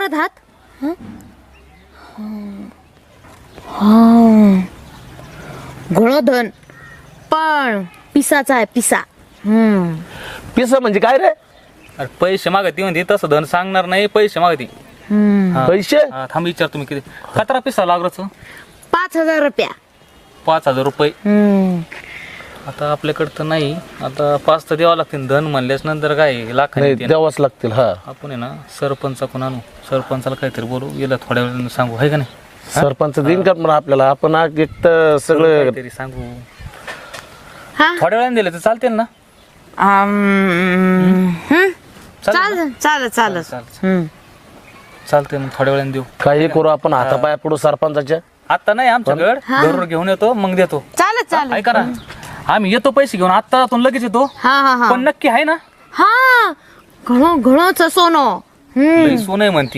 हळद हात हा घोळधन पण पिसाचा आहे पिसा. पिसा म्हणजे काय रे? अरे पैसे मागती म्हणते, तसं धन सांगणार नाही, पैसे मागती. पैसे? थांब विचार तुम्ही किती कचरा पिसा लागलाच. 5,000 रुपया. 5,000 रुपये. आता आपल्याकडे तर नाही, आता 5 तर द्यावं लागतील. धन म्हणल्यास नंतर काय लाख द्यावाच लागतील. हा आपण आहे ना सरपंचाकडून आणू, सरपंचाला काहीतरी बोलू, गेला थोड्या वेळाने सांगू, आहे का नाही? सरपंच देईन का म्हणा आपल्याला? आपण एक तर सगळं काहीतरी सांगू. हा थोड्या वेळाने दिले तर चालते ना? चालेल चालेल चालेल. चालते, मग थोड्या वेळाने देऊ. काही करू आपण, हातापाया पडू सरपंचाच्या. आता नाही आमच्याकडे, जरूर घेऊन येतो मग देतो. चालेल चालेल. ऐका ना, आम्ही येतो पैसे घेऊन, आता लगेच येतो. हा हा हा पण नक्की आहे ना? हा घणं घणच सोनं. लई सोनं आहे म्हणती.